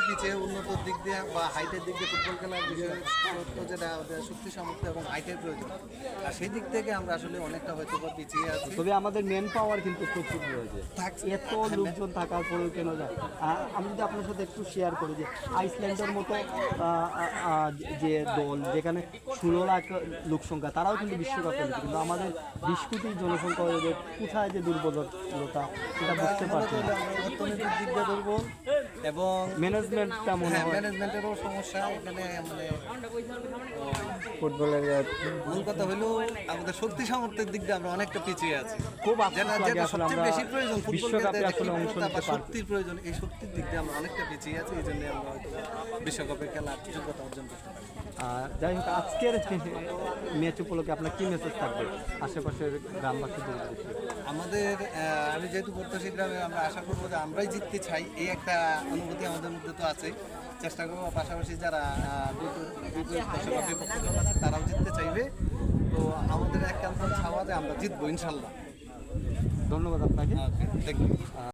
পিছিয়ে উন্নতর দিক দিয়ে বা হাইটের দিক দিয়ে ফুটবল খেলার বিষয়ে যেটা ওদের শক্তি সামর্থ্য এবং হাইটের প্রয়োজন, আর সেই দিক থেকে আমরা আসলে অনেকটা হয়তো বা পিছিয়ে আছি। তবে আমাদের মেন পাওয়ার কিন্তু প্রচুর রয়েছে, এত লোকজন থাকার পরেও কেন যায়। আমি যদি আপনার সাথে একটু শেয়ার করি যে আইসল্যান্ডের মতো যে দল যেখানে 16 লাখ লোক সংখ্যা, তারাও কিন্তু বিশ্বকাপ খেলেছে, কিন্তু আমাদের 20 কোটি জনসংখ্যা হয়ে যায়, কোথায় যে দুর্বলতা সেটা বুঝতে পারছি না। অর্থনৈতিক দিক দিয়ে দুর্বল এবং ম্যানেজমেন্টটা মনে হয় ম্যানেজমেন্টেরও সমস্যা এখানে। মানে ফুটবলের মূল কথা হলো আমাদের শক্তি সামর্থ্যের দিক দিয়ে আমরা অনেকটা পিছিয়ে আছি। খুব আফসোস লাগে আসলে সবচেয়ে আমরা বেশি প্রয়োজন ফুটবল বিশ্বকাপে খেলতে আসলে অংশ নিতে পারছি। শক্তির প্রয়োজন, এই শক্তির দিক দিয়ে আমরা অনেকটা পিছিয়ে আছি, এই জন্য আমরা হয়তো বিশ্বকাপে খেলার যোগ্যতা অর্জন করতে পারি। যাই হোক, আজকের ম্যাচ উপলক্ষে আপনার কি মেসেজ থাকবে আশেপাশের গ্রামবাসীদের উদ্দেশ্যে? আমাদের আমি যেহেতু প্রত্যাশী গ্রামে, আমরা আশা করবো যে আমরাই জিততে চাই, এই একটা অনুভূতি আমাদের মধ্যে তো আছে। চেষ্টা করবো পাশাপাশি যারা বিপক্ষ দল আছে তারাও জিততে চাইবে। তো আমাদের একান্ত ছাওয়া যে আমরা জিতবো ইনশাল্লাহ। ধন্যবাদ আপনাকে। ওকে, থ্যাংক ইউ।